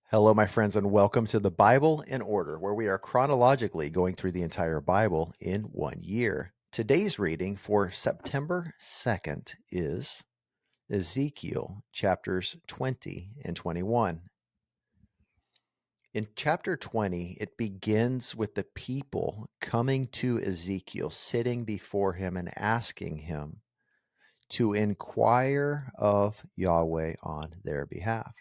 Hello, my friends, and welcome to the Bible in Order, where we are chronologically going through the entire Bible in 1 year. Today's reading for September 2nd is Ezekiel chapters 20 and 21. In chapter 20, it begins with the people coming to Ezekiel, sitting before him and asking him to inquire of Yahweh on their behalf.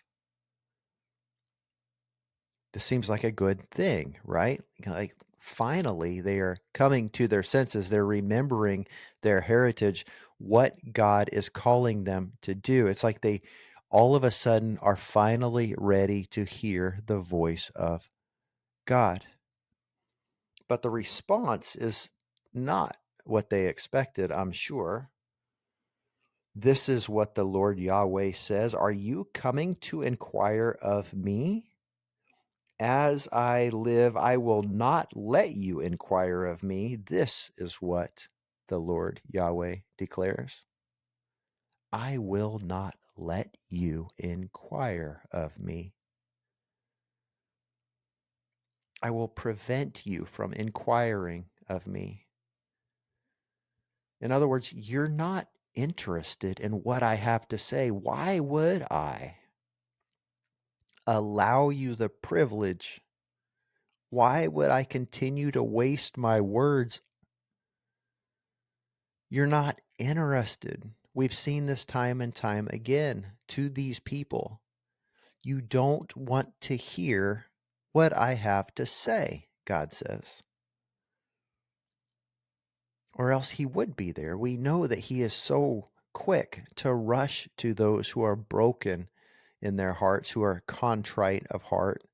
This seems like a good thing, right? Like finally they are coming to their senses. They're remembering their heritage, what God is calling them to do. It's like they all of a sudden are finally ready to hear the voice of God. But the response is not what they expected, I'm sure. This is what the Lord Yahweh says. Are you coming to inquire of me? As I live, I will not let you inquire of me. This is what the Lord Yahweh declares. I will not let you inquire of me. I will prevent you from inquiring of me. In other words, you're not interested in what I have to say. Why would I allow you the privilege? Why would I continue to waste my words? You're not interested. We've seen this time and time again to these people. You don't want to hear what I have to say, God says. Or else he would be there. We know that he is so quick to rush to those who are broken in their hearts, who are contrite of heart,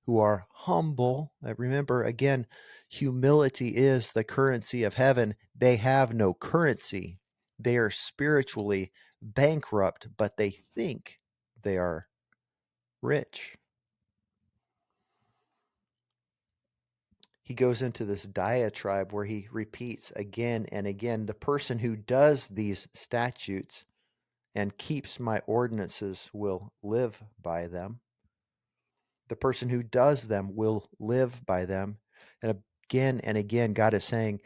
who are humble. Remember, again, humility is the currency of heaven. They have no currency. They are spiritually bankrupt, but they think they are rich. He goes into this diatribe where he repeats again and again, the person who does these statutes and keeps my ordinances will live by them. The person who does them will live by them. And again, God is saying,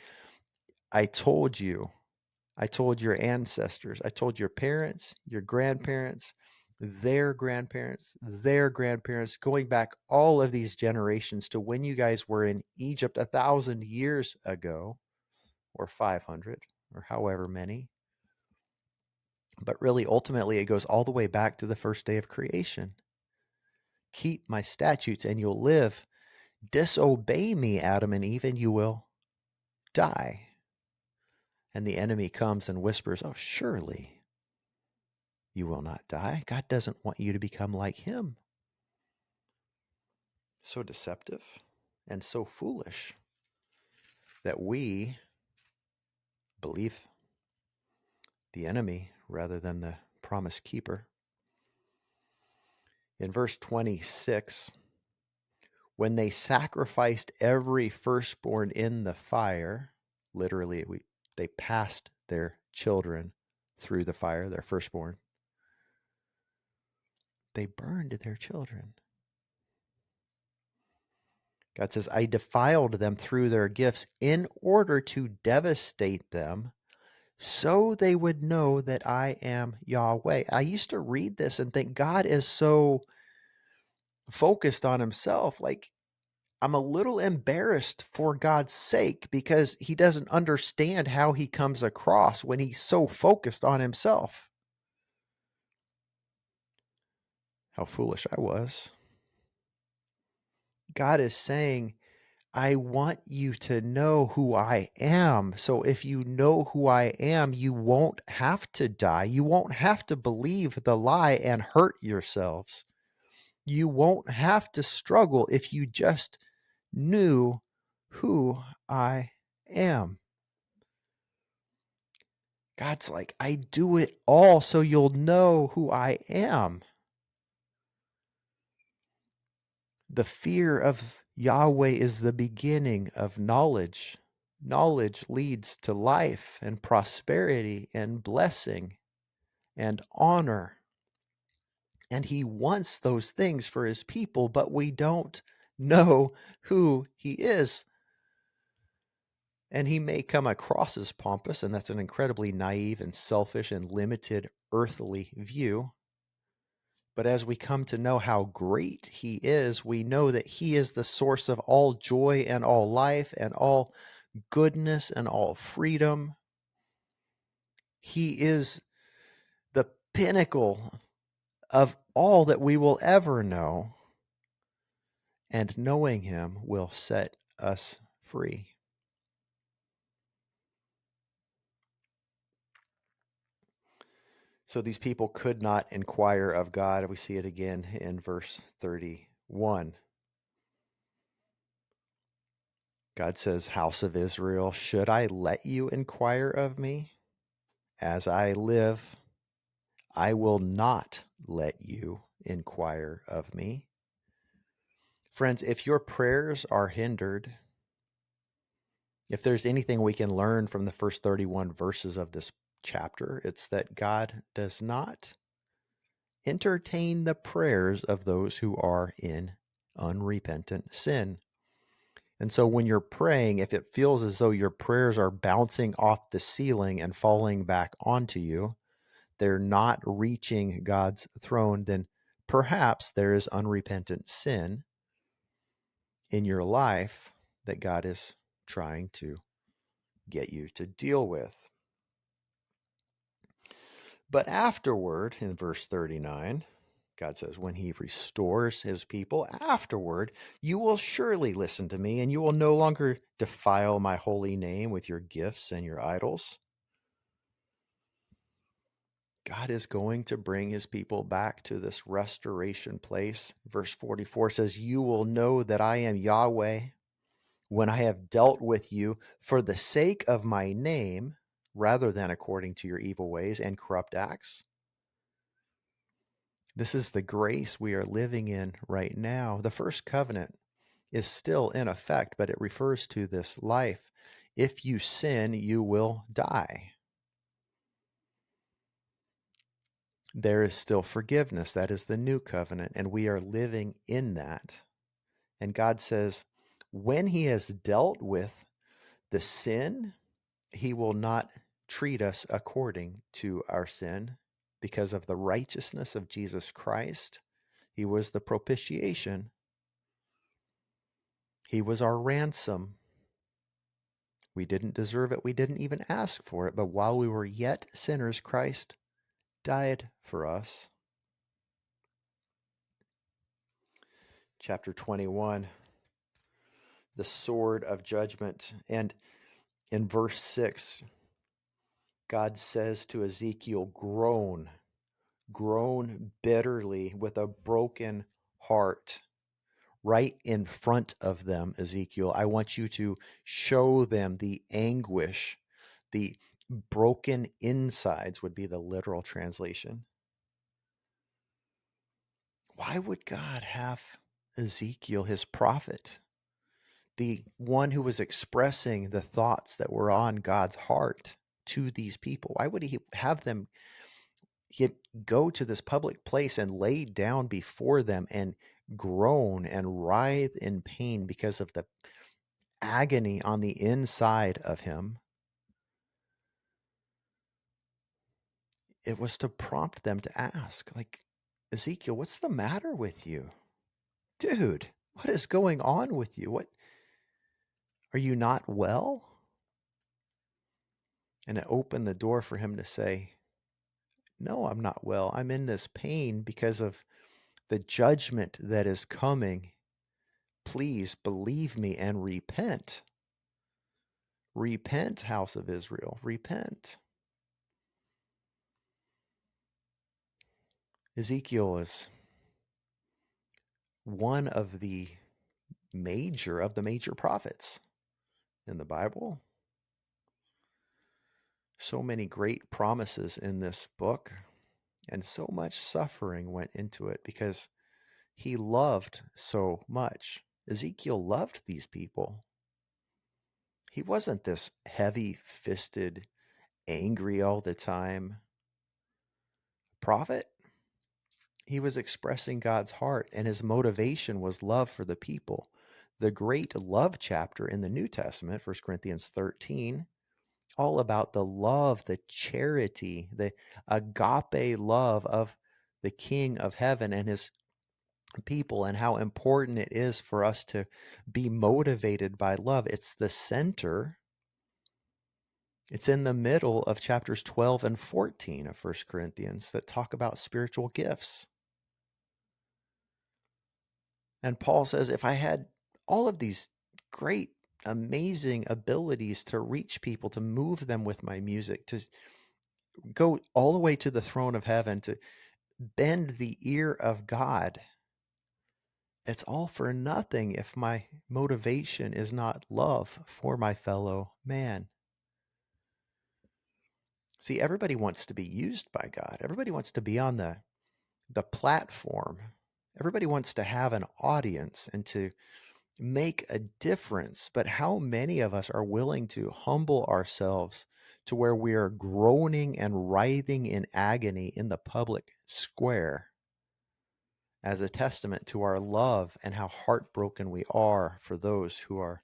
I told you, I told your ancestors, I told your parents, your grandparents, their grandparents, going back all of these generations to when you guys were in Egypt 1,000 years ago, or 500, or however many. But really, ultimately, it goes all the way back to the first day of creation. Keep my statutes and you'll live. Disobey me, Adam and Eve, and you will die. And the enemy comes and whispers, oh, surely you will not die. God doesn't want you to become like him. So deceptive and so foolish that we believe the enemy rather than the promise keeper. In verse 26, when they sacrificed every firstborn in the fire, literally, they passed their children through the fire, their firstborn, they burned their children. God says, I defiled them through their gifts in order to devastate them so they would know that I am Yahweh. I used to read this and think God is so focused on himself. Like, I'm a little embarrassed for God's sake because he doesn't understand how he comes across when he's so focused on himself. How foolish I was. God is saying, I want you to know who I am. So if you know who I am, you won't have to die. You won't have to believe the lie and hurt yourselves. You won't have to struggle if you just knew who I am. God's like, I do it all so you'll know who I am. The fear of Yahweh is the beginning of knowledge. Knowledge leads to life and prosperity and blessing and honor And he wants those things for his people, but we don't know who he is. And he may come across as pompous, and that's an incredibly naive and selfish and limited earthly view. But as we come to know how great he is, we know that he is the source of all joy and all life and all goodness and all freedom. He is the pinnacle of all that we will ever know, and knowing him will set us free. So these people could not inquire of God. We see it again in verse 31. God says, House of Israel, should I let you inquire of me? As I live, I will not let you inquire of me. Friends, if your prayers are hindered, if there's anything we can learn from the first 31 verses of this chapter, it's that God does not entertain the prayers of those who are in unrepentant sin. And so when you're praying, if it feels as though your prayers are bouncing off the ceiling and falling back onto you, they're not reaching God's throne, then perhaps there is unrepentant sin in your life that God is trying to get you to deal with. But afterward, in verse 39, God says, when he restores his people, afterward, you will surely listen to me, and you will no longer defile my holy name with your gifts and your idols. God is going to bring his people back to this restoration place. Verse 44 says, you will know that I am Yahweh when I have dealt with you for the sake of my name, rather than according to your evil ways and corrupt acts. This is the grace we are living in right now. The first covenant is still in effect, but it refers to this life. If you sin, you will die. There is still forgiveness. That is the new covenant, and we are living in that. And God says, when he has dealt with the sin, he will not treat us according to our sin because of the righteousness of Jesus Christ. He was the propitiation. He was our ransom. We didn't deserve it. We didn't even ask for it. But while we were yet sinners, Christ died for us. Chapter 21, the sword of judgment. And in verse 6, God says to Ezekiel, groan bitterly with a broken heart. Right in front of them, Ezekiel, I want you to show them the anguish, the broken insides would be the literal translation. Why would God have Ezekiel, his prophet, the one who was expressing the thoughts that were on God's heart to these people? Why would he have them go to this public place and lay down before them and groan and writhe in pain because of the agony on the inside of him? It was to prompt them to ask, like, Ezekiel, what's the matter with you? Dude, what is going on with you? What, are you not well? And it opened the door for him to say, no, I'm not well. I'm in this pain because of the judgment that is coming. Please believe me and repent. Repent, house of Israel, repent. Ezekiel is one of the major prophets in the Bible. So many great promises in this book, and so much suffering went into it because he loved so much. Ezekiel loved these people. He wasn't this heavy-fisted, angry all the time prophet. He was expressing God's heart, and his motivation was love for the people. The great love chapter in the New Testament, 1 Corinthians 13, all about the love, the charity, the agape love of the King of heaven and his people, and how important it is for us to be motivated by love. It's the center. It's in the middle of chapters 12 and 14 of 1 Corinthians that talk about spiritual gifts. And Paul says, if I had all of these great, amazing abilities to reach people, to move them with my music, to go all the way to the throne of heaven, to bend the ear of God, it's all for nothing if my motivation is not love for my fellow man. See, everybody wants to be used by God. Everybody wants to be on the platform. Everybody wants to have an audience and to make a difference. But how many of us are willing to humble ourselves to where we are groaning and writhing in agony in the public square as a testament to our love and how heartbroken we are for those who are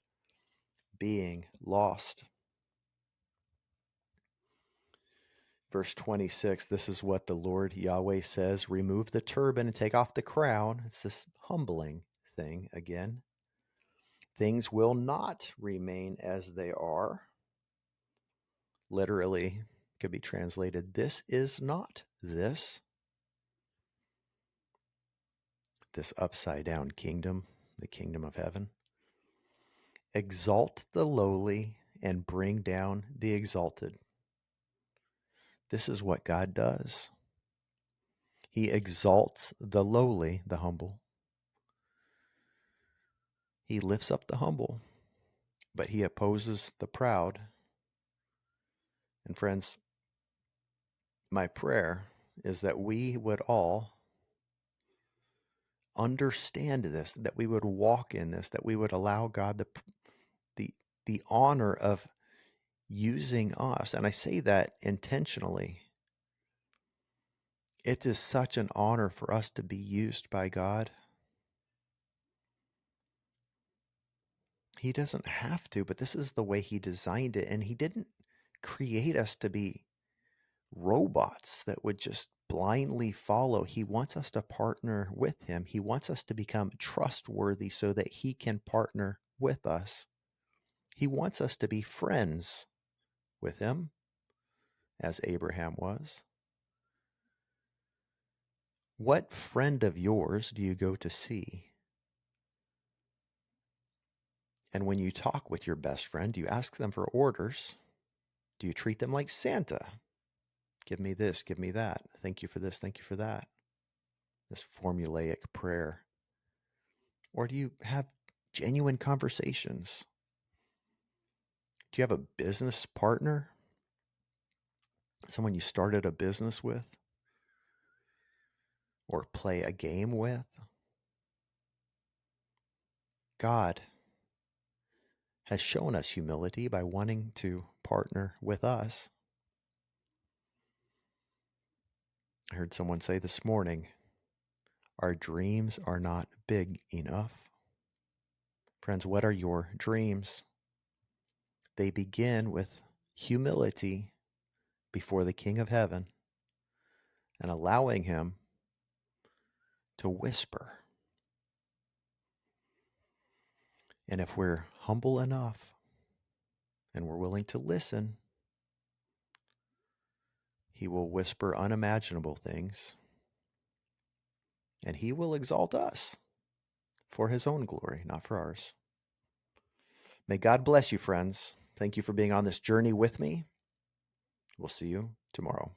being lost? Verse 26, this is what the Lord Yahweh says: remove the turban and take off the crown. It's this humbling thing again. Things will not remain as they are. Literally could be translated, this is not this upside down kingdom, the kingdom of heaven. Exalt the lowly and bring down the exalted. This is what God does. He exalts the lowly, the humble. He lifts up the humble, but he opposes the proud. And friends, my prayer is that we would all understand this, that we would walk in this, that we would allow God the honor of using us. And I say that intentionally. It is such an honor for us to be used by God. He doesn't have to, but this is the way he designed it. And he didn't create us to be robots that would just blindly follow. He wants us to partner with him. He wants us to become trustworthy so that he can partner with us. He wants us to be friends with him, as Abraham was. What friend of yours do you go to see? And when you talk with your best friend, do you ask them for orders? Do you treat them like Santa? Give me this, give me that. Thank you for this, thank you for that. This formulaic prayer. Or do you have genuine conversations? Do you have a business partner? Someone you started a business with? Or play a game with? God has shown us humility by wanting to partner with us. I heard someone say this morning, our dreams are not big enough. Friends, what are your dreams? They begin with humility before the King of Heaven and allowing him to whisper. And if we're humble enough and we're willing to listen, he will whisper unimaginable things, and he will exalt us for his own glory, not for ours. May God bless you, friends. Thank you for being on this journey with me. We'll see you tomorrow.